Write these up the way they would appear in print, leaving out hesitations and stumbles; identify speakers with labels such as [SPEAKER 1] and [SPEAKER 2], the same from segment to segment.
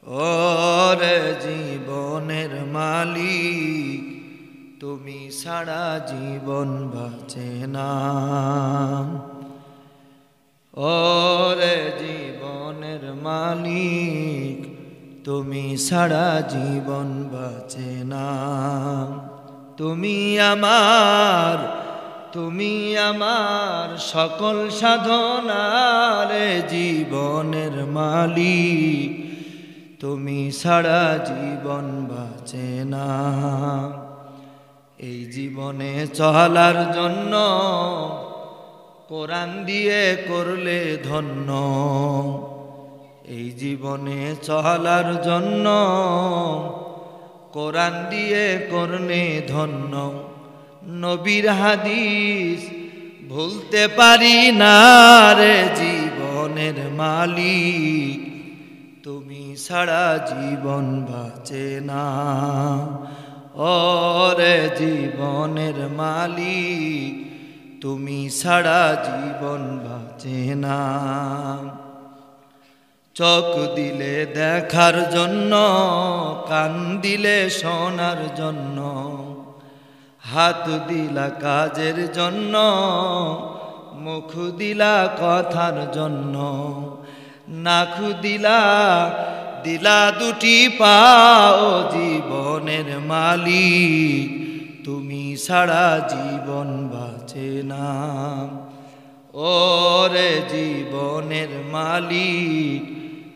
[SPEAKER 1] ওরে জীবনের মালিক তুমি ছাড়া জীবন বাঁচে না। ওরে জীবনের মালিক তুমি ছাড়া জীবন বাঁচে না। তুমি আমার সকল সাধনার জীবনের মালিক তুমি ছাড়া জীবন বাঁচে না। এই জীবনে চলার জন্য কোরআন দিয়ে করলে ধন্য। এই জীবনে চলার জন্য কোরআন দিয়ে করলে ধন্য। নবীর হাদিস ভুলতে পারি না রে জীবনের মালিক তুমি ছাড়া জীবন বাঁচে না। ওরে জীবনের মালিক তুমি ছাড়া জীবন বাঁচে না। চোখ দিলে দেখার জন্য, কান দিলে শোনার জন্য, হাত দিলা কাজের জন্য, মুখ দিলা কথার জন্য, নাক দিলা দুটি পাও জীবনের মালিক তুমি ছাড়া জীবন বাঁচে না। ওরে জীবনের মালিক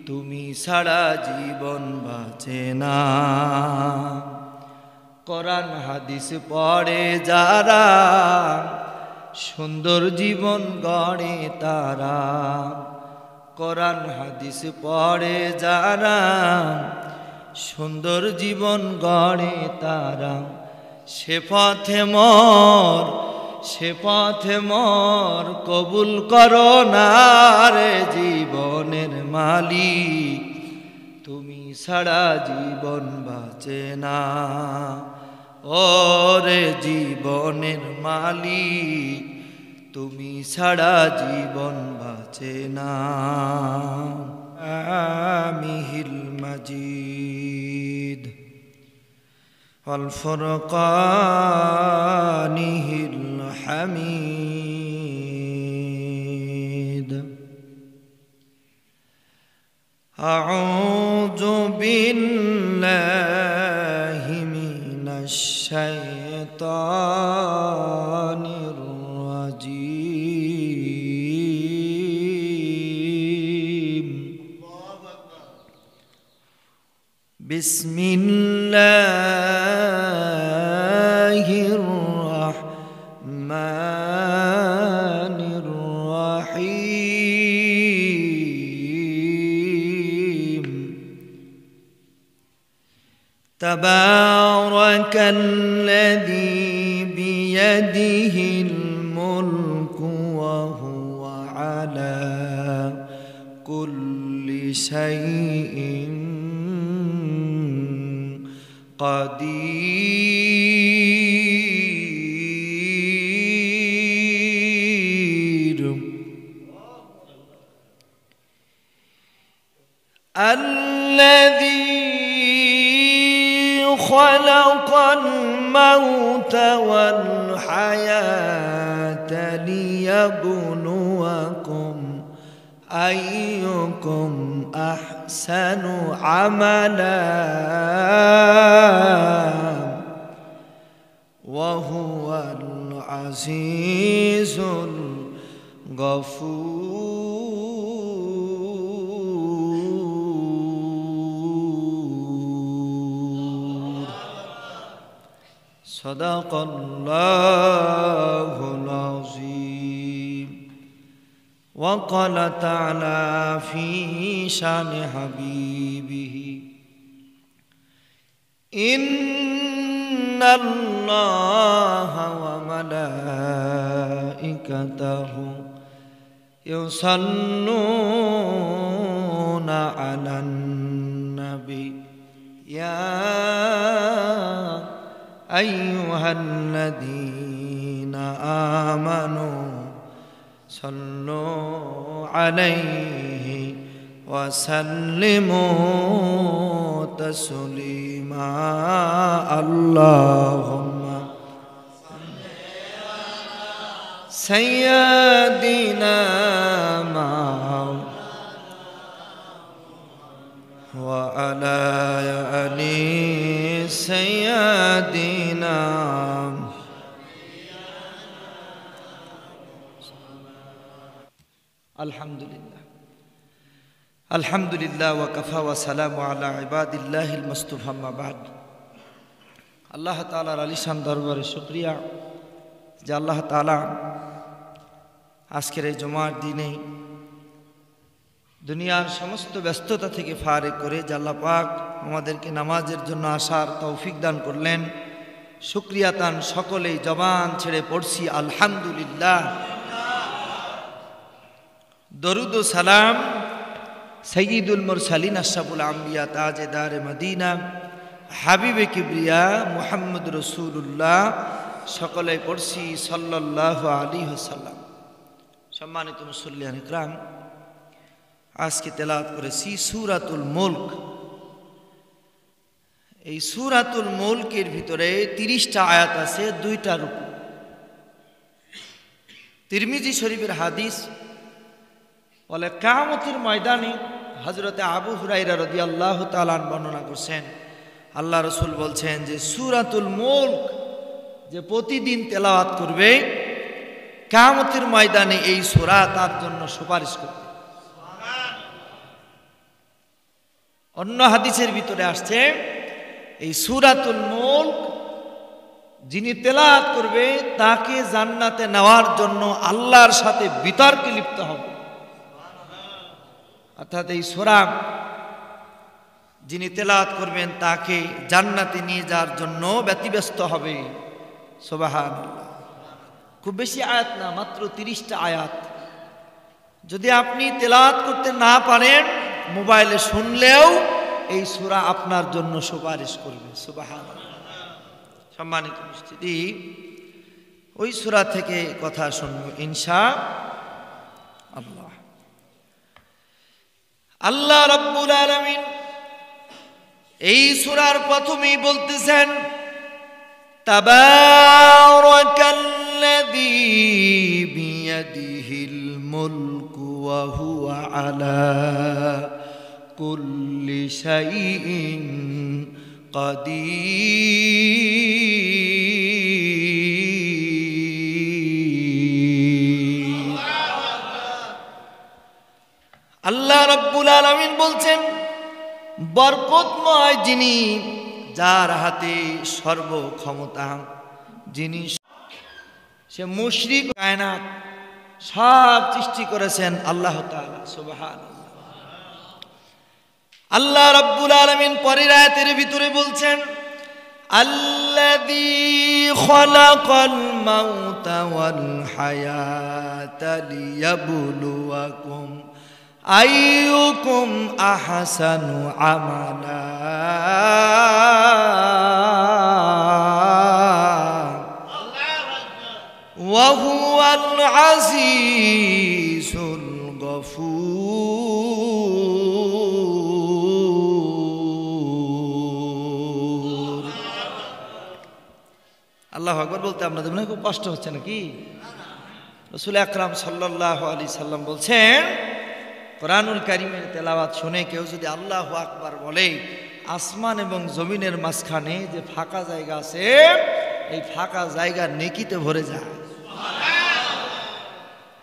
[SPEAKER 1] তুমি ছাড়া জীবন বাঁচে না। কোরআন হাদিস পড়ে যারা সুন্দর জীবন গড়ে তারা। কোরআন হাদিস পড়ে যারা সুন্দর জীবন গড়ে তারা। সে পথে মোর কবুল করো না রে জীবনের মালিক তুমি ছাড়া জীবন বাঁচে না। ওরে জীবনের মালিক তুমি ছাড়া জীবন বাঁচে না। আমিহিল মাজিদ ওয়াল ফুরকানিহিল হামিদ। আউযু বিল্লাহি মিনাশ শাইতানির রাজিম। বিসমিল্লাহির রাহমানির রাহিম। তাবারাকাল্লাযী বিয়াদিহিল মুলকু ওয়া হুয়া আলা কুল্লি শাইইন قدير الذي خلق الموت والحياة ليبلوكم أيكم أحسن عملا وهو العزيز الغفور. صدق الله العظيم. وقال تعالى في شان حبيبه إن الله وملائكته يصلون على النبي يا أيها الذين آمنوا صلوا عليه وسلموا تسليما اللهم سيدنا وعلى آل سيدنا الحمد لله الحمد لله وكفى وسلام على عباد الله المصطفى ما بعد আল্লাহ তাআলার আলিশান দরবারে শুকরিয়া যে আল্লাহ তাআলা আজকের এই জুমার দিনে দুনিয়ার সমস্ত ব্যস্ততা থেকে ফারেক করে যে আল্লাহ পাক আমাদেরকে নামাজের জন্য আসার তৌফিক দান করলেন। শুকরিয়া তান সকলেই জবান ছেড়ে পড়ছি আলহামদুলিল্লাহ। দরুদ ও সালাম সৈয়দুল মুরসালিন আশরাফুল আম্বিয়া তাজেদার মদিনা হাবিবে কিবরিয়া মুহাম্মদ রাসূলুল্লাহ সকলেই পড়ছি সাল্লাল্লাহু আলাইহি ওয়াসাল্লাম। সম্মানিত মুসল্লিয়ান ইকরাম, আজকে তেলাওয়াত করেছি সূরাতুল মুলক। এই সূরাতুল মুলকের ভিতরে 30টা আয়াত আছে, 2টা রুকু। তিরমিজি শরীফের হাদিস বলে কিয়ামতের ময়দানে হযরতে আবু হুরায়রা রাদিয়াল্লাহু তাআলা বর্ণনা করছেন, আল্লাহ রাসূল বলছেন যে সূরাতুল মুলক যে প্রতিদিন তেলাওয়াত করবে কিয়ামতের ময়দানে এই সূরা তার জন্য সুপারিশ করবে। অন্য হাদিসের ভিতরে আসছে এই সূরাতুল মুলক যিনি তেলাওয়াত করবে তাকে জান্নাতে নেওয়ার জন্য আল্লাহর সাথে বিতর্কে লিপ্ত হবে। অর্থাৎ এই সূরা যিনি তেলাওয়াত করবেন তাকে জান্নাতে নিয়ে যাওয়ার জন্য ব্যতিব্যস্ত হবে। সুবহানাল্লাহ। খুব বেশি আয়াত না, মাত্র 30টা আয়াত। যদি আপনি তেলাওয়াত করতে না পারেন, মোবাইলে শুনলেও এই সূরা আপনার জন্য সুপারিশ করবে। সুবহানাল্লাহ। সম্মানিত উপস্থিতি, ওই সূরা থেকে কথা শুনবো ইনশাআল্লাহ। আল্লাহ রাব্বুল আলামিন এই সূরার প্রথমেই বলতেছেন, তাবারাকাল্লাযী বিয়াদিহিল মুলকু ওয়া হুয়া আলা কুল্লি শাইইন কাদির। আল্লাহ রাব্বুল আলামিন বলছেন, বরকতময় যিনি, যার হাতে সর্বক্ষমতা, যিনি সে মুশরিক কায়নাত সব সৃষ্টি করেছেন আল্লাহ তাআলা। সুবহানাল্লাহ। আল্লাহ রাব্বুল আলামিন পরের আয়াতের ভিতরে বলছেন, আল্লাযী খালাকাল মাউতা ওয়াল হায়াতা লিয়াবলুয়াকুম আইয়ুকুম আহসানু আমালা ওয়া হুয়াল আজিজুল গফুর। আল্লাহু আকবার বলতে আপনাদের মনে খুব কষ্ট হচ্ছে নাকি? রাসূল আকরাম সাল্লাল্লাহু আলাইহি সাল্লাম বলছেন, কোরআনুল কারীমের তেলাওয়াত শুনে কেউ যদি আল্লাহু আকবার বলে, আসমান এবং জমিনের মাঝখানে যে ফাঁকা জায়গা আছে, এই ফাঁকা জায়গা নেকিতে ভরে যায়।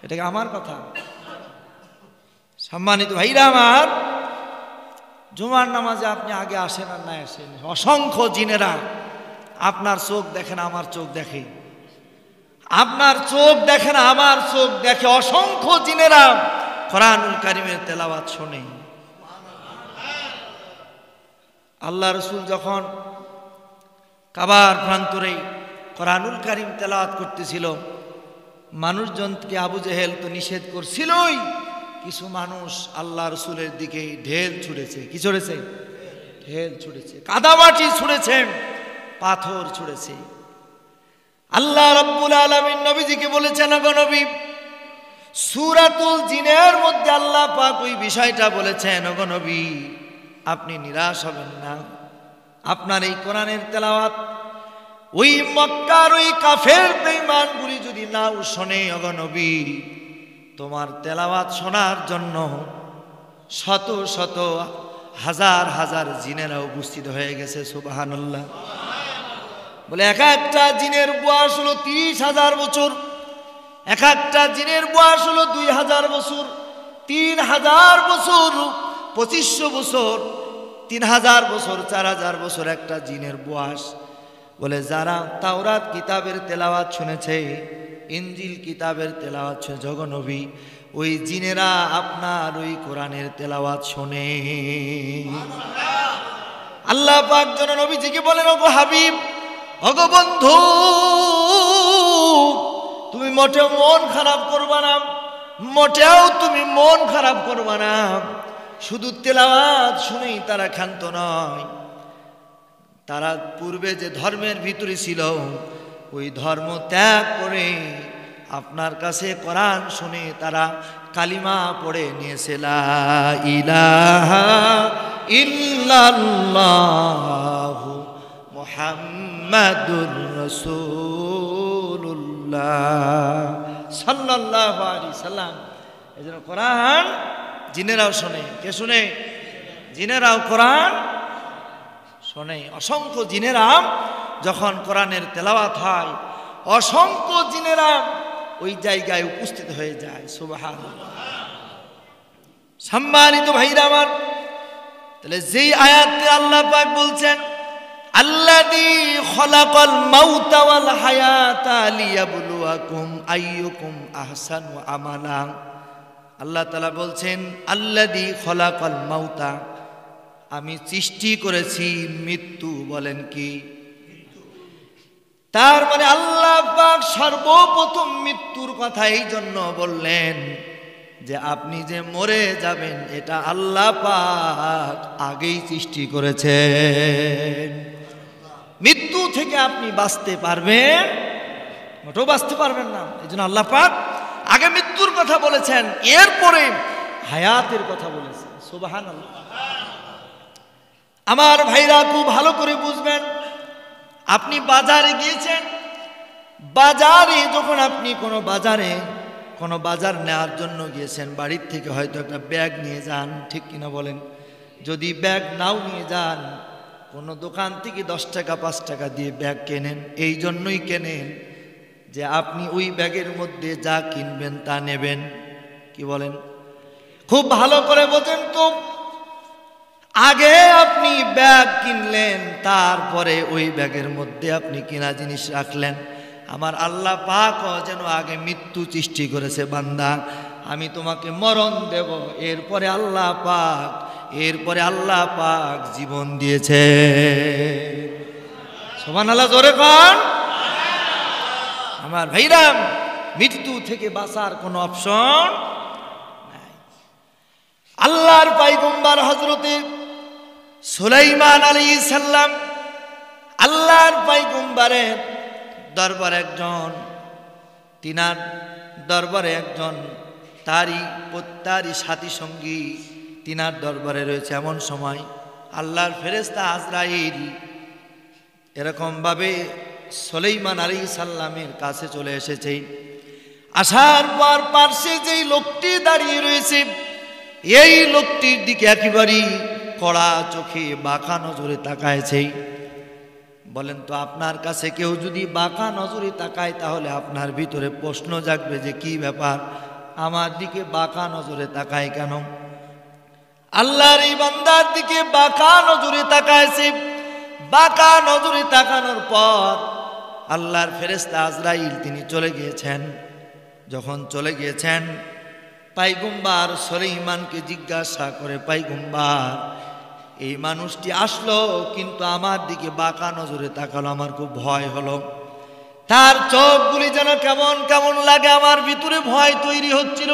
[SPEAKER 1] এটা কি আমার কথা? সম্মানিত ভাইরা আমার, জুমার নামাজে আপনি আগে আসেন আর না আসেন, অসংখ্য জিনেরা আপনার চোখ দেখেন, আমার চোখ দেখে, আপনার চোখ দেখেন, আমার চোখ দেখে, অসংখ্য জিনেরা কোরআনুল কারীমের তেলাওয়াত শোনে। আল্লাহ রাসূল যখন কাবার প্রান্তরে কোরআনুল কারীম তেলাওয়াত করতেছিল, মানুষজনকে আবু জেহেল তো নিষেধ করছিলই, কিছু মানুষ আল্লাহ রাসূলের দিকে ঢেল ছুঁড়েছে। কি ছুঁড়েছে? ঢেল ছুঁড়েছে, কাদামাটি ছুঁড়েছে, পাথর ছুঁড়েছে। আল্লাহ রাব্বুল আলামিন নবীজিকে বলেছেন, গো নবী, সূরাতুল জিনের মধ্যে আল্লাহ পাক ওই বিষয়টা বলেছেন, ওগো নবী আপনি নিরাশ হবেন না, আপনার এই কোরআনের তেলাওয়াত ওই মক্কার ওই কাফের বেঈমানগুলি যদি নাও শোনে, ওগো নবী তোমার তেলাওয়াত শোনার জন্য শত শত হাজার হাজার জিনেরা উপস্থিত হয়ে গেছে। সুবহানাল্লাহ। বলে এক একটা জিনের বয়স হলো 30,000 বছর, এক একটা জিনের বয়স হলো 2000 বছর, 3000 বছর, 2500 বছর, 3000 বছর, 4000 বছর একটা জিনের বয়স। বলে যারা তাওরাত কিতাবের তেলাওয়াত শুনেছে, ইনজিল কিতাবের তেলাওয়াত শুনেছে, ওগো নবী ওই জিনেরা আপনার ওই কোরআনের তেলাওয়াত শোনে। আল্লাহ পাক যেন নবীজিকে বলেন, ওগো হাবিব, ওগো বন্ধু, তুমি মোটেও মন খারাপ করবা না, মোটেও তুমি মন খারাপ করবা না। শুধু তেলাওয়াত শুনেই তারা ক্ষান্ত নয়, তারা পূর্বে যে ধর্মের ভিতরে ছিল ওই ধর্ম ত্যাগ করে আপনার কাছে কোরআন শুনে তারা কালিমা পড়ে নিয়েছে, লা ইলাহা ইল্লাল্লাহু মুহাম্মাদুর রাসূলুল্লাহ সাল্লাল্লাহু আলাইহি সাল্লাম। এজন্য কোরআন জিনেরাও শোনে। কে শুনে? জিনেরাও কোরআন শোনে। অসংখ্য জিনেরা যখন কোরআনের তেলাওয়াত হয়, অসংখ্য জিনেরা ওই জায়গায় উপস্থিত হয়ে যায়। সুবহানাল্লাহ। সম্মানিত ভাইরা আমার, তাহলে যেই আয়াতে আল্লাহ পাক বলছেন, আল্লাযী খলাকাল মাউতা ওয়াল হায়াতা লিয়াবলুয়াকুম আইয়ুকুম আহসানু আমালা। আল্লাহ তাআলা বলছেন, আল্লাযী খলাকাল মাউতা, আমি সৃষ্টি করেছি মৃত্যু। বলেন কি? তার মানে আল্লাহ পাক সর্বপ্রথম মৃত্যুর কথা এই জন্য বললেন যে আপনি যে মরে যাবেন এটা আল্লাহ পাক আগেই সৃষ্টি করেছেন। মৃত্যু থেকে আপনি বাঁচতে পারবেন? মোটেও বাঁচতে পারবেন না। এই জন্য আল্লাহ পাক আগে মৃত্যুর কথা বলেছেন, এরপরে হায়াতের কথা বলেছেন। সুবহানাল্লাহ। আমার ভাইরা খুব ভালো করে বুঝবেন, আপনি বাজারে গিয়েছেন, বাজারে যখন আপনি কোনো বাজার নেওয়ার জন্য গিয়েছেন, বাড়ির থেকে হয়তো একটা ব্যাগ নিয়ে যান, ঠিক কিনা বলেন? যদি ব্যাগ নাও নিয়ে যান, কোনো দোকান থেকে 10 টাকা 5 টাকা দিয়ে ব্যাগ কেনেন, এই জন্যই কেনেন যে আপনি ওই ব্যাগের মধ্যে যা কিনবেন তা নেবেন। কি বলেন? খুব ভালো করে বোঝেন তো, আগে আপনি ব্যাগ কিনলেন, তারপরে ওই ব্যাগের মধ্যে আপনি কিনা জিনিস রাখলেন। আমার আল্লাহ পাক যেন আগে মৃত্যু সৃষ্টি করেছে, বান্দা আমি তোমাকে মরণ দেব, এরপরে আল্লাহ পাক জীবন দিয়েছে। সুবহানাল্লাহ, জোরে কোন। আমার ভাইরা, মৃত্যু থেকে বাঁচার কোনো অপশন নাই। আল্লাহর পয়গম্বর হযরতে সুলাইমান আলাইহিস সালাম, আল্লাহর পয়গম্বরের দরবারে তিনার দরবারে একজন তারই সাথী সঙ্গী তিনার দরবারে রয়েছে। এমন সময় আল্লাহর ফেরেশতা আজরাইল এরকম ভাবে সুলাইমান আলাইহিস সালামের কাছে চলে এসেছে। আসার পর পার্শ্বে যেই লোকটি দাঁড়িয়ে রয়েছে, এই লোকটির দিকে একেবারেই কড়া চোখে বাঁকা নজরে তাকায়ছে। বলেন তো, আপনার কাছে কেউ যদি বাঁকা নজরে তাকায় তাহলে আপনার ভিতরে প্রশ্ন জাগবে যে কি ব্যাপার, আমার দিকে বাঁকা নজরে তাকায় কেন? আল্লাহর এই বান্দার দিকে বাঁকা নজরে তাকায়ছে। বাঁকা নজরে তাকানোর পর আল্লাহর ফেরেশতা আজরাইল তিনি চলে গিয়েছেন। যখন চলে গিয়েছেন, পয়গম্বর সুলাইমানকে জিজ্ঞাসা করে, পয়গম্বর এই মানুষটি আসলো কিন্তু আমার দিকে বাঁকা নজরে তাকালো, আমার খুব ভয় হলো, তার চোখগুলি যেন কেমন কেমন লাগে, আমার ভিতরে ভয় তৈরি হচ্ছিল।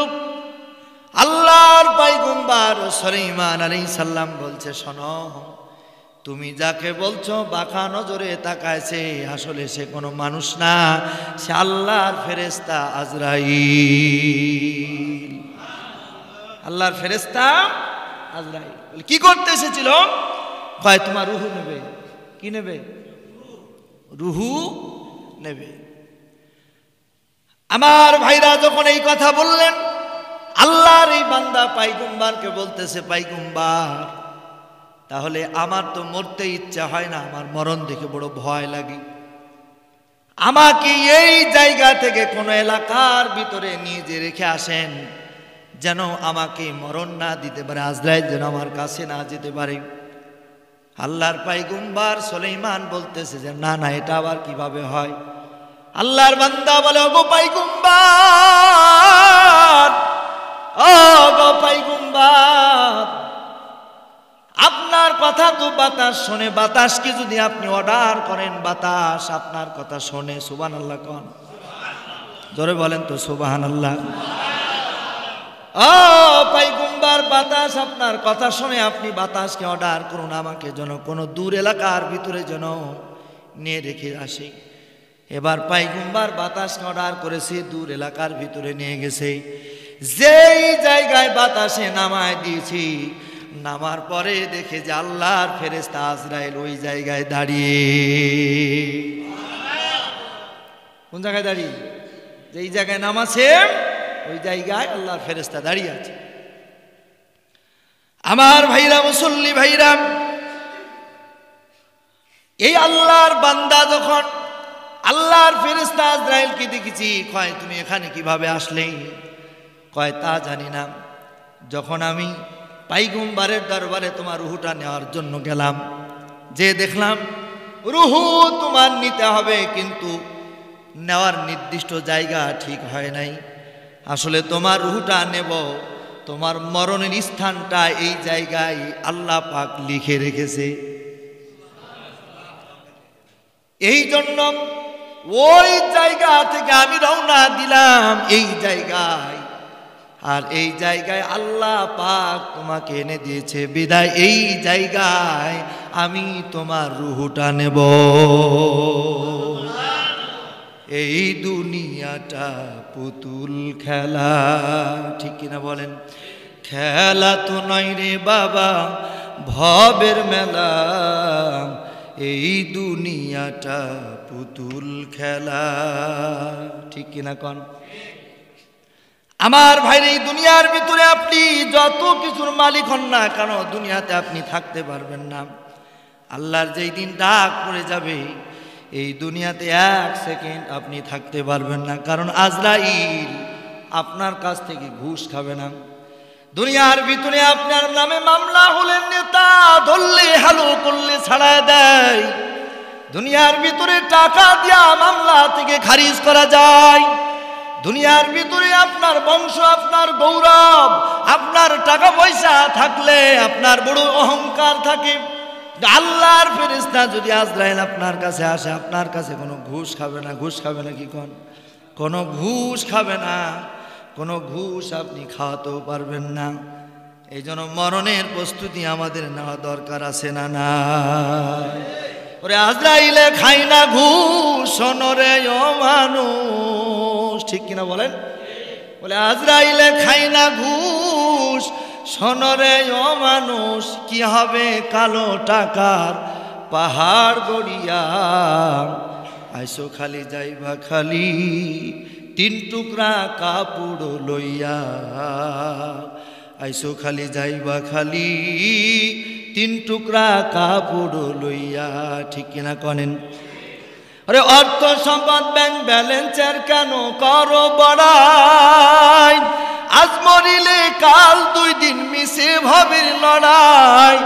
[SPEAKER 1] আল্লাহর পয়গম্বর সুলাইমান আলাইহিস সালাম বলছে, শোনো, তুমি যাকে বলছো বাঁকা নজরে তাকাইছে, আসলে সে কোনো মানুষ না, সে আল্লাহর ফেরেশতা আজরাইল। আল্লাহর ফেরেশতা আজরাইল কি করতে এসেছিল? কয় তোমার রুহু নেবে। কি নেবে? রুহু নেবে। আমার ভাইরা যখন এই কথা বললেন, আল্লাহর এই বান্দা পাইগম্বরকে বলতেছে, পাইগম্বর তাহলে আমার তো মরতে ইচ্ছা হয় না, আমার মরণ দেখে বড় ভয় লাগে, আমাকে এই জায়গা থেকে কোন এলাকার ভিতরে নিয়ে যে রেখে আসেন, যেন আমাকে মরণ না দিতে পারে, আজরাইল যেন আমার কাছে না যেতে পারে। আল্লাহর পাইগম্বর সুলাইমান বলতেছে যে না না, এটা আবার কিভাবে হয়? আল্লাহর বান্দা বলে, ওগো পাইগম্বর, ওগো পাইগম্বর, আপনার কথা তো বাতাস শোনে, বাতাসকে যদি আপনি অর্ডার করেন, বাতাস আপনার কথা শোনে। সুবহানাল্লাহ কোন, জোরে বলেন তো সুবহানাল্লাহ। ও পাইগম্বর, বাতাস আপনার কথা শুনে, আপনি বাতাসকে অর্ডার করুন আমাকে যেন কোনো দূর এলাকার ভিতরে যেন নিয়ে রেখে আসে। এবার পাইগম্বর বাতাসকে অর্ডার করেছে, দূর এলাকার ভিতরে নিয়ে গেছে। যেই জায়গায় বাতাসে নামায় দিয়েছি, নামার পরে দেখে যে আল্লাহর ফেরেশতা আজরাইল ওই জায়গায় দাঁড়িয়ে। কোন জায়গায় দাঁড়িয়ে? যেই জায়গায় নামাছে ওই জায়গায় আল্লাহর ফেরেশতা দাঁড়িয়ে আছে। আমার ভাইরা, মুসল্লি ভাইরা, এই আল্লাহর বান্দা যখন আল্লাহর ফেরেশতা আজরাইলকে দেখেছি, কয় তুমি এখানে কিভাবে আসলে? কয় তা জানি না, যখন আমি পাইগম্বরের দরবারে তোমার রুহুটা নেওয়ার জন্য গেলাম, যে দেখলাম রুহু তোমার নিতে হবে, কিন্তু নেওয়ার নির্দিষ্ট জায়গা ঠিক হয় নাই। আসলে তোমার রুহুটা নেব, তোমার মরণের স্থানটা এই জায়গায় আল্লাহ পাক লিখে রেখেছে। এই জন্য ওই জায়গা থেকে আমি রওনা দিলাম এই জায়গায়, আর এই জায়গায় আল্লাহ পাক তোমাকে এনে দিয়েছে, বিদায় এই জায়গায় আমি তোমার রুহুটা নেব। এই দুনিয়াটা পুতুল খেলা, ঠিক কিনা বলেন? খেলা তো নয় রে বাবা, ভবের মেলা, এই দুনিয়াটা পুতুল খেলা, ঠিক কিনা কন? আমার ভাইরে, এই দুনিয়ার ভিতরে আপনি যত কিছুর মালিক হন না কেন, দুনিয়াতে আপনি থাকতে পারবেন না। আল্লাহর যেই দিন ডাক পড়ে যাবে, এই দুনিয়াতে এক সেকেন্ড আপনি থাকতে পারবেন না, কারণ আজরাইল আপনার কাছ থেকে ঘুষ খাবে না। দুনিয়ার ভিতরে আপনার নামে মামলা হলে নেতা ধরলে হ্যালো করলে ছাড়া দেয়, দুনিয়ার ভিতরে টাকা দিয়া মামলা থেকে খারিজ করা যায়। দুনিয়ার ভিতরে আপনার বংশ, আপনার গৌরব, আপনার টাকা পয়সা থাকলে আপনার বড় অহংকার থাকে। আল্লাহর ফেরেশতা যদি আজরাইল আপনার কাছে আসে, আপনার কাছে কোনো ঘুষ খাবে না। ঘুষ খাবে না? কি কোন? কোনো ঘুষ খাবে না, কোনো ঘুষ আপনি খাওয়াতেও পারবেন না। এই জন্য মরণের প্রস্তুতি আমাদের নেওয়া দরকার আছে না? না, ওরে আজরাইলে খাই না ঘুষ, শোনরে ও মানুষ, ঠিক কিনা বলেন? বলে আজরাইলে খাই না ঘুষ, শোনরে ও মানুষ, কি হবে কালো টাকার পাহাড় গড়িয়া, আইসো খালি যাইবা খালি তিন টুকরা কাপড় লইয়া, আইসো খালি যাইবা খালি তিন টুকরা কাপড় লইয়া, ঠিক কিনা কনেন? আরে অর্থ সম্পদ ব্যাংক ব্যালেন্সের কেন করো বড়াই, আজ মরিলে কাল দুই দিন মিশে ভাবির লড়াই,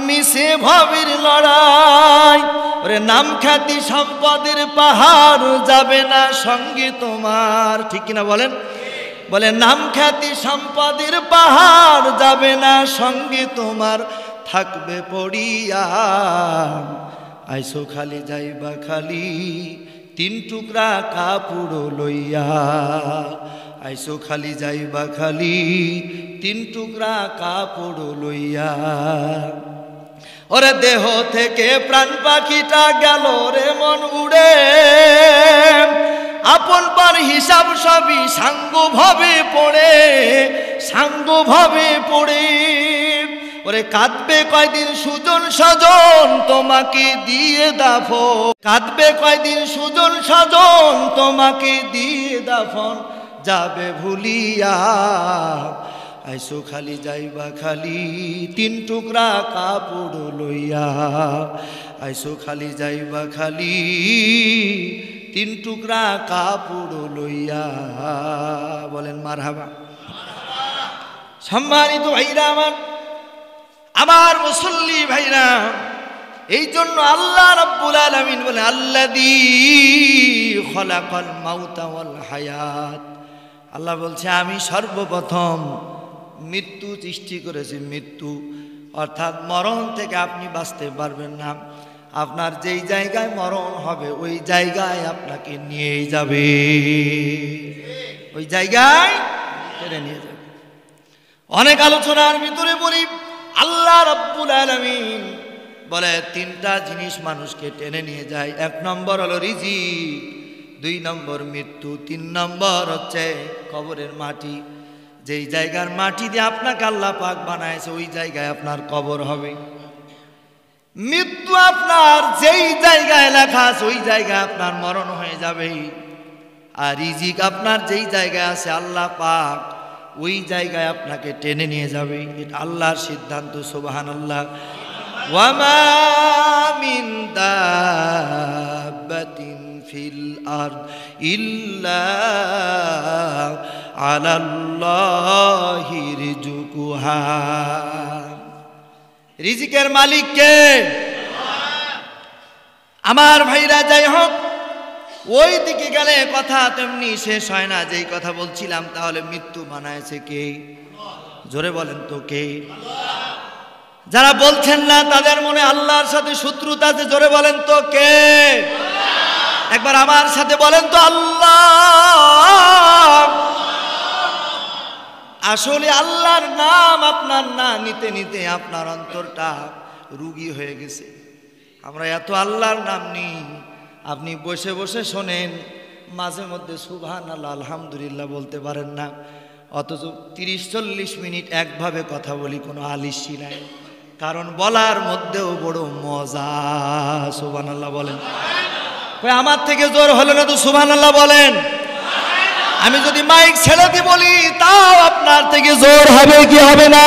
[SPEAKER 1] মিশে ভাবির লড়াই। ওরে নাম খ্যাতি সম্পদের পাহাড় যাবে না সঙ্গে তোমার, ঠিক কিনা বলেন? বলে নাম খ্যাতি সম্পদের পাহাড় যাবে না সঙ্গে তোমার, থাকবে পড়িয়া, আইসো খালি যাইবা খালি তিন টুকরা কাপড় লইয়া, আইসো খালি যাইবা খালি তিন টুকরা কাপড় লইয়া। ওরে দেহ থেকে প্রাণ পাখিটা গেল রে মন উড়ে, আপন পার হিসাব সবই সাঙ্গ ভাবে পড়ে, সাঙ্গ ভাবে পড়ে। ওরে কাঁদবে কয়দিন সুজন স্বজন তোমাকে দিয়ে দাফন, কাঁদবে কয়দিন সুজন স্বজন তোমাকে দিয়ে দাফন, যাবে ভুলিয়া আইসো খালি যাইবা খালি তিন টুকরা কাপড় লইয়া, আইসো খালি যাইবা খালি তিন টুকরা কাপড় লইয়া। বলেন মারহাবা। সম্মানিত ভাইরা আমার মুসল্লি ভাইরা, এই জন্য আল্লাহ রাব্বুল আলামিন বলে আল্লাযী খলাকাল মাউতা ওয়াল হায়াত। আল্লাহ বলছে আমি সর্বপ্রথম মৃত্যু সৃষ্টি করেছি। মৃত্যু অর্থাৎ মরণ থেকে আপনি বাঁচতে পারবেন না, আপনার যেই জায়গায় মরণ হবে ওই জায়গায় আপনাকে নিয়ে যাবে, ওই জায়গায় টেনে নিয়ে যাবে। অনেক আলোচনার ভিতরে বলি আল্লাহ রাব্বুল আলামিন বলে তিনটা জিনিস মানুষকে টেনে নিয়ে যায়। এক নম্বর হলো রিজিক, দুই নম্বর মৃত্যু, তিন নম্বর হচ্ছে কবরের মাটি। যেই জায়গার মাটি দিয়ে আপনাকে আল্লাহ পাক বানাইছে ওই জায়গায় আপনার কবর হবে। মৃত্যু আপনার যেই জায়গায় লেখা আছে ওই জায়গায় আপনার মরণ হয়ে যাবে। আর রিজিক আপনার যেই জায়গায় আছে আল্লাহ পাক ওই জায়গায় আপনাকে টেনে নিয়ে যাবে। এটা আল্লাহর সিদ্ধান্ত। সুবহানাল্লাহ। ওয়া মা মিন দাব্বাতিন ফিল আরদ ইল্লা আলাল্লাহি রিজকুহা। রিজিকের মালিক কে? আমার ভাইরা, যাই হোক ওই দিকে গেলে কথা তেমনি শেষ হয় না। যেই কথা বলছিলাম, তাহলে মৃত্যু বানাইছে কে? জোরে বলেন তো কে? যারা বলছেন না তাদের মনে আল্লাহর সাথে শত্রুতা আছে। জোরে বলেন তো কে? একবার আমার সাথে বলেন তো আল্লাহ। আসলে আল্লাহর নাম আপনার না নিতে নিতে আপনার অন্তরটা রুগী হয়ে গেছে। আমরা এত আল্লাহর নাম নিই, আপনি বসে বসে শোনেন, মাঝে মধ্যে সুবহানাল্লাহ আলহামদুলিল্লাহ বলতে পারেন না, অথচ 30-40 মিনিট একভাবে কথা বলি, কোনো আলিশি নাই। কারণ বলার মধ্যেও বড় মজা। সুবহানাল্লাহ বলেন। আমার থেকে জোর হলো না তো সুবহানাল্লাহ বলেন। আমি যদি মাইক ছেড়ে দিয়ে বলি তাও আপনার থেকে জোর হবে কি হবে না?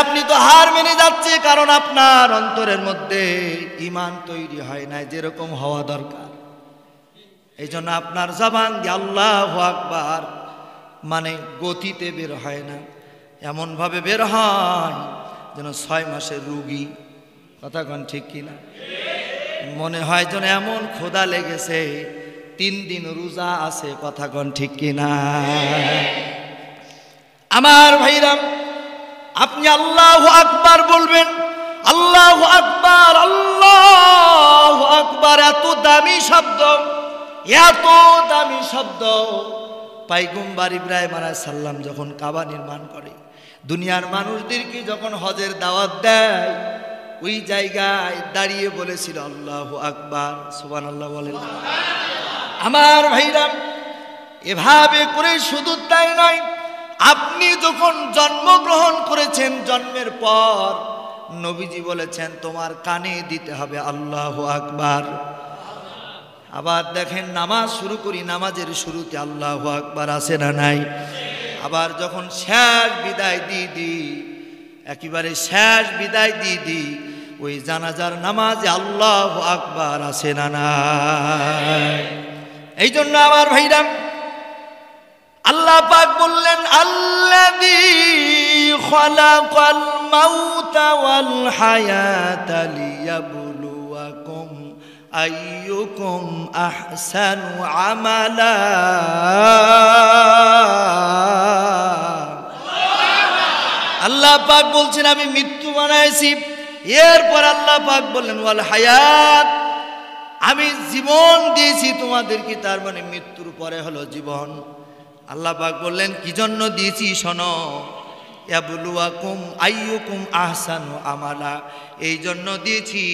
[SPEAKER 1] আপনি তো হার মেনে যাচ্ছে, কারণ আপনার অন্তরের মধ্যে ঈমান তৈরি হয় না যেরকম হওয়া দরকার। এই জন্য আপনার জবান দিয়ে আল্লাহু আকবার মানে গতিতে বের হয় না, এমন ভাবে বের হয় যেন 6 মাসের রোগী। কথা কোন ঠিক কিনা? মনে হয় যেন এমন ক্ষুধা লেগেছে 3 দিন রোজা আছে। কথা কোন ঠিক কিনা? আমার ভাইরা, আপনি আল্লাহু আকবার বলবেন। আল্লাহু আকবার, আল্লাহু আকবার এত দামি শব্দ, এত দামি শব্দ। পয়গম্বর ইব্রাহিম আলাইহিস সালাম যখন কাবা নির্মাণ করে, দুনিয়ার মানুষদেরকে যখন হজের দাওয়াত দেয়, ওই জায়গায় দাঁড়িয়ে বলেছিল আল্লাহু আকবার। সুবহানাল্লাহ বলেন। আমার ভাইরা, এভাবে করে শুধু তাই নয়, আপনি যখন জন্মগ্রহণ করেছেন, জন্মের পর নবীজি বলেছেন তোমার কানে দিতে হবে আল্লাহু আকবার। আবার দেখেন নামাজ শুরু করি, নামাজের শুরুতে আল্লাহু আকবার আছে না নাই? আবার যখন শেষ বিদায় দিয়ে দিই, একেবারে শেষ বিদায় দিয়ে দিই, ওই জানাজার নামাজে আল্লাহু আকবার আছে না নাই? এই জন্য আমার ভাইরা, আল্লাহ পাক বললেন আল্লাযী খালাকাল মাউতা ওয়াল হায়াতা লিয়াবলুয়াকুম আইয়ুকুম আহসানু আমালা। আল্লাহ পাক বলছেন আমি মৃত্যু বানাইছি। এরপর আল্লাহ পাক বললেন ওয়াল হায়াত, আমি জীবন দিয়েছি তোমাদেরকে। তার মানে মৃত্যুর পরে হলো জীবন। আল্লাহ পাক বললেন কি জন্য দিয়েছি শোনো, ইয়াবলুয়াকুম আইয়ুকুম আহসানু আমালা, এই জন্য দিয়েছি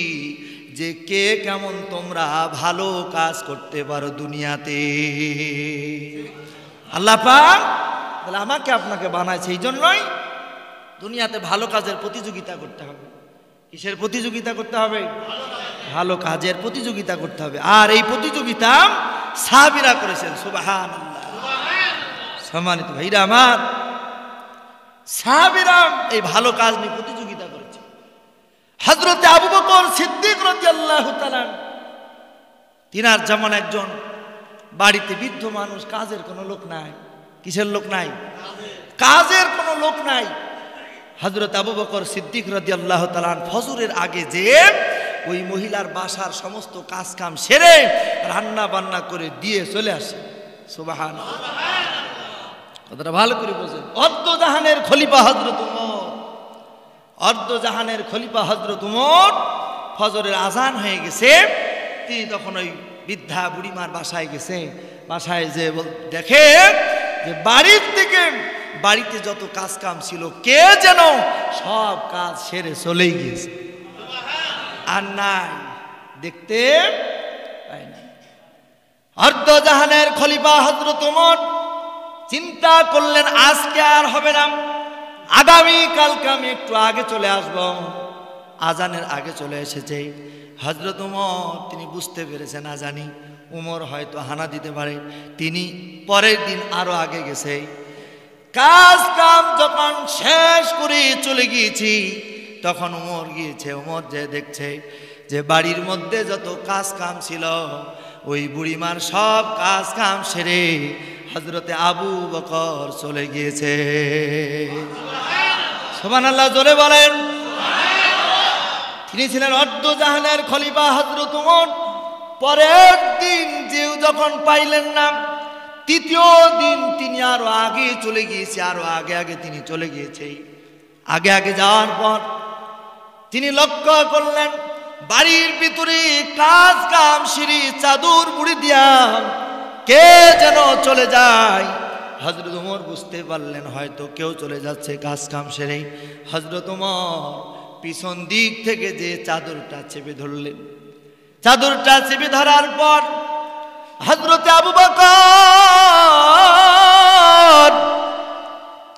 [SPEAKER 1] যে কে কেমন তোমরা ভালো কাজ করতে পারো দুনিয়াতে। আল্লাহ পাক তাহলে আমাকে আপনাকে বানাইছে এই জন্যই দুনিয়াতে ভালো কাজের প্রতিযোগিতা করতে হবে। কিসের প্রতিযোগিতা করতে হবে? ভালো কাজের প্রতিযোগিতা করতে হবে। আর এই প্রতিযোগিতা সাহাবীরা করেছেন। সুবহানাল্লাহ। সম্মানিত ভাইরা আমার, সাহাবীরা এই ভালো কাজ নিয়ে প্রতিযোগিতা করেছে। হযরতে আবু বকর সিদ্দিক রাদিয়াল্লাহু তাআলা তিনার যেমন একজন বাড়িতে বৃদ্ধ মানুষ, কাজের কোনো লোক নাই। কিসের লোক নাই? কাজের কোনো লোক নাই। হযরত আবু বকর সিদ্দিক রাদিয়াল্লাহু তাআলা ফজরের আগে যে ওই মহিলার বাসার সমস্ত কাজ কাম সেরে রান্না বান্না করে দিয়ে চলে আসে। সুবহানাল্লাহ। কথাটা ভালো করে বোঝেন। অর্ধজাহানের খলিফা হযরত উমর, অর্ধজাহানের খলিফা হযরত উমর ফজরের আজান হয়ে গেছে, তিনি তখন ওই বৃদ্ধা বুড়িমার বাসায় গেছে। বাসায় যে দেখে যে বাড়ির থেকে বাড়িতে যত কাজ কাম ছিল কে যেন সব কাজ সেরে চলেই গিয়েছে, আর নাই, দেখতে পাই না। অর্ধজাহানের খলিফা হযরত উমর চিন্তা করলেন আজকে আর হবে না, আগামী কালকে আমি একটু আগে চলে আসব। আজানের আগে চলে এসেছে হযরত উমর, তিনি বুঝতে পেরেছেন আজানি উমর হয়তো হানা দিতে পারে। তিনি পরের দিন আরো আগে গেছে। কাজ কাম যখন শেষ করে চলে গিয়েছি তখন উমর গিয়েছে। উমর যে দেখছে যে বাড়ির মধ্যে যত কাজ কাম ছিল ওই বুড়িমার সব কাজ কাম সেরে হযরতে আবু বকর চলে গিয়েছে। সুবহানাল্লাহ, জোরে বলেন। তিনি ছিলেন অর্ধজাহানের খলিফা হযরত উমর। পরের দিন যেও যখন পাইলেন না, তৃতীয় দিন তিনি আরো আগে চলে গিয়েছে, আরো আগে আগে তিনি চলে গিয়েছে। আগে আগে যাওয়ার পর তিনি লক্ষ্য করলেন বাড়ির ভিতরে কাজ কাম সিঁড়ি চাদর মুড়ি দিয়া কে যেন চলে যায়। হযরত উমর বুঝতে পারলেন হয়তো কেউ চলে যাচ্ছে কাজ কাম সেরে। হযরত উমর পিছন দিক থেকে যে চাদরটা চেপে ধরলেন। চাদরটা চেপে ধরার পর হযরতে আবু বকর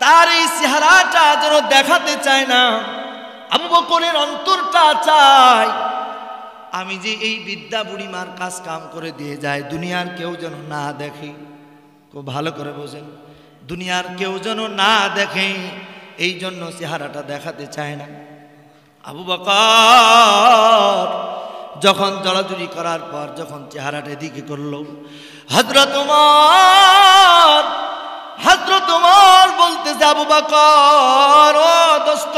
[SPEAKER 1] তার এই চেহারাটা যেন দেখাতে চায় না। আবু বকরের অন্তরটা চায় আমি যে এই বিদ্যা বুড়িমার কাজ কাম করে দিয়ে যায় দুনিয়ার কেউ যেন না দেখে। খুব ভালো করে বোঝেন, দুনিয়ার কেউ যেন না দেখে, এই জন্য চেহারাটা দেখাতে চায় না। আবু বকর যখন জড়াজড়ি করার পর যখন চেহারাটা এদিকে করলো, হযরত উমর বলতেছে আবু বকর, ও দোস্ত,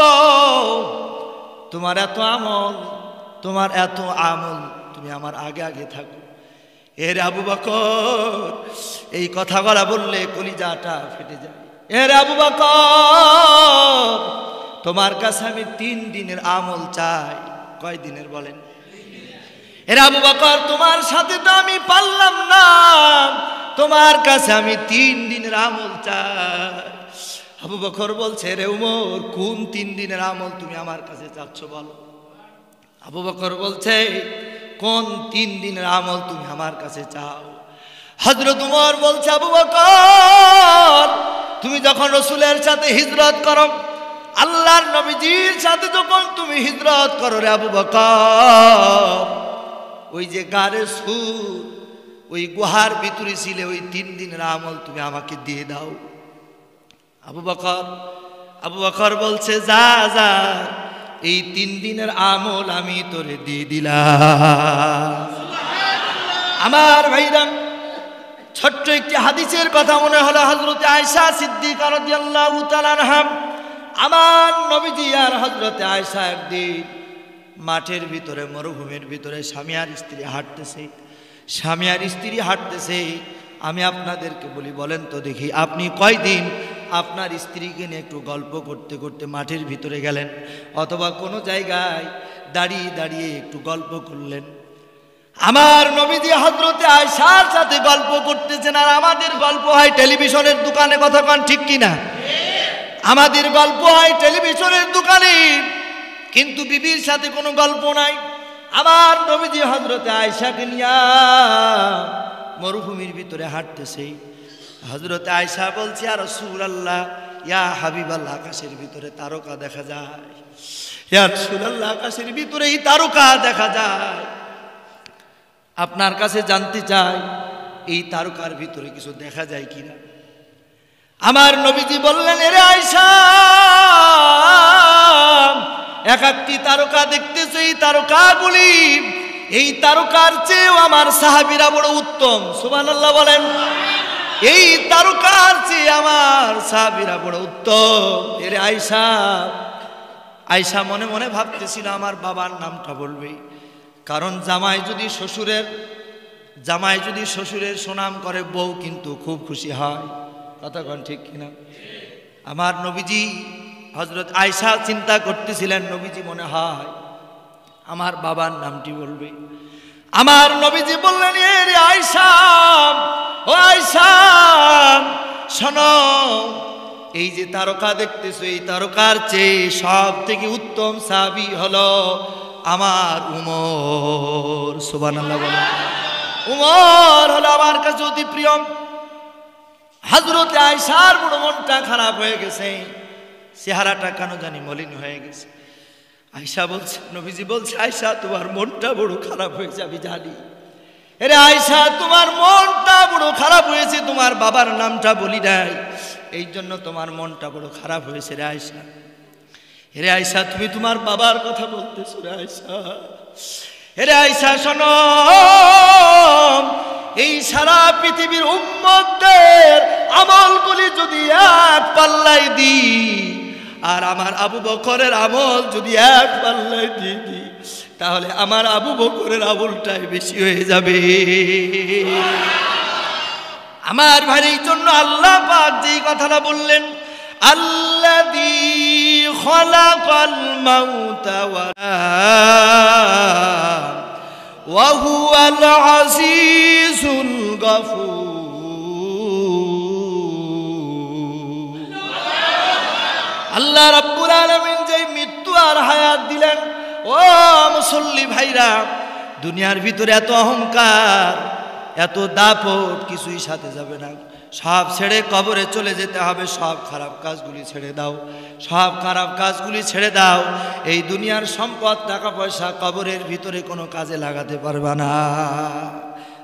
[SPEAKER 1] তোমার এত আমল, তোমার এত আমল, তুমি আমার আগে আগে থাকো। এর আবু বকর এই কথাগুলা বললে কলিজাটা ফেটে যায়। এর আবু বকর তোমার কাছে আমি 3 দিনের আমল চাই। কয় দিনের বলেন? এর আবু বকর তোমার সাথে তো আমি পারলাম না, তোমার কাছে আমি 3 দিনের আমল চাই। আবু বকর বলছে, রে উমর, কোন 3 দিনের আমল তুমি আমার কাছে চাচ্ছ বলো? আবু বকর বলছে, কোন 3 দিনের আমল তুমি আমার কাছে চাও? হযরত উমর বলছে, আবু বকর, তুমি যখন রাসূলের সাথে হিজরত করো, আল্লাহর নবীজির সাথে যখন তুমি হিজরত করো রে আবু বকর, ওই যে গারে সুর, ওই গুহার ভিতরে ছিলে, ওই 3 দিনের আমল তুমি আমাকে দিয়ে দাও। আবু বকর বলছে, যা যা, এই 3 দিনের আমল আমি তোরে দিয়ে দিলাম। আমার ভাইরা, ছোট্ট একটি হাদিসের কথা মনে হলো। হযরতে আয়েশা সিদ্দিকা রাদিয়াল্লাহু তাআলা আনহা, আমার নবীজি আর হযরতে আয়েশা একদিন মাঠের ভিতরে, মরুভূমির ভিতরে স্বামী আর স্ত্রী হাঁটতেছে। আমি আপনাদেরকে বলি, বলেন তো দেখি, আপনি কয়দিন আপনার স্ত্রীকে নিয়ে একটু গল্প করতে করতে মাঠের ভিতরে গেলেন, অথবা কোনো জায়গায় দাঁড়িয়ে দাঁড়িয়ে একটু গল্প করলেন? আমার নবীজি হযরতে আয়েশার সাথে গল্প করতেছেন, আর আমাদের গল্প হয় টেলিভিশনের দোকানে। কথা কন ঠিক কিনা? আমাদের গল্প হয় টেলিভিশনের দোকানে, কিন্তু বিবির সাথে কোনো গল্প নাই। আমার নবীজি হযরতে আয়েশাকে নিয়ে মরুভূমির ভিতরে হাঁটতেছে। হযরতে আয়েশা বলছে, ইয়া রাসূলুল্লাহ, ইয়া হাবিবাল্লাহ, আকাশের ভিতরে তারকা দেখা যায়। ইয়া রাসূলুল্লাহ, আকাশের ভিতরেই তারকা দেখা যায়। আপনার কাছে জানতে চাই, এই তারকার ভিতরে কিছু দেখা যায় কিনা? আমার নবীজি বললেন, এরে আয়েশা, এক একটি তারকা দেখতেছে, এই তারকাগুলি, এই তারকার চেয়েও আমার সাহাবীরা বড় উত্তম। সুবহানাল্লাহ বলেন। এই তারকার চেয়ে আমার সাহাবীরা বড় উত্তম। এরে আয়েশা, আয়েশা মনে মনে ভাবতেছিল আমার বাবার নামটা বলবে, কারণ জামাই যদি শ্বশুরের সুনাম করে, বউ কিন্তু খুব খুশি হয়। কথা কোন ঠিক কিনা? আমার নবীজি হযরত আয়েশা চিন্তা করতেছিলেন, নবীজি মনে হয় আমার বাবার নামটি বলবে। আমার নবীজি বললেন, এরে আয়েশা, ও আয়েশা, শোনো, এই যে তারকা দেখতেছো, এই তারকার চেয়ে সব থেকে উত্তম সাহাবী হলো আমার উমর। সুবহানাল্লাহ বলেন। উমর হলো আমার কাছে অতি প্রিয়। হযরতে আয়েশার বড় মনটা খারাপ হয়ে গেছে, চেহারাটা কেন জানি মলিন হয়ে গেছে। আয়েশা বলছে, নবীজি বলছে, আয়েশা, তোমার মনটা বড় খারাপ হয়েছে আমি জানি। এরে আয়েশা, তোমার মনটা বড় খারাপ হয়েছে, তোমার বাবার নামটা বলি নাই, এই জন্য তোমার মনটা বড় খারাপ হয়েছে রে আয়েশা। এরে আয়েশা, তুমি তোমার বাবার কথা বলতেছো রে আয়েশা। এরে আয়েশা, শোনো, এই সারা পৃথিবীর উম্মতদের আমলগুলি যদি এক পাল্লায় দিই, আর আমার আবু বকরের আমল যদি এক পাল্লায় দিয়ে দিই, তাহলে আমার আবু বকরের আমলটাই বেশি হয়ে যাবে। আমার ভাই, এই জন্য আল্লাহ পাক যেই কথাটা বললেন, আল্লাযী খালাকাল মাউতা ওয়া হুয়াল আজিজুল গফুর। আল্লাহ রাব্বুল আলামিন যেই মৃত্যু আর হায়াত দিলেন, ও মুসল্লি ভাইরা, দুনিয়ার ভিতরে এত অহংকার, এত দাপট কিছুই সাথে যাবে না। সব ছেড়ে কবরে চলে যেতে হবে। সব খারাপ কাজগুলি ছেড়ে দাও, সব খারাপ কাজগুলি ছেড়ে দাও। এই দুনিয়ার সম্পদ, টাকা পয়সা কবরের ভিতরে কোনো কাজে লাগাতে পারবে না।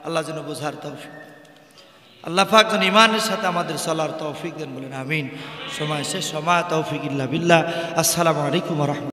[SPEAKER 1] আল্লাহ যেন বোঝার তৌফিক, আল্লাহ পাক যেন ঈমানের সাথে আমাদের চলার তৌফিক দেন, বলেন আমিন। সময় শেষ, সময় তৌফিক ইল্লা বিল্লাহ। আসসালামু আলাইকুম ওয়া রাহমাতুল্লাহ।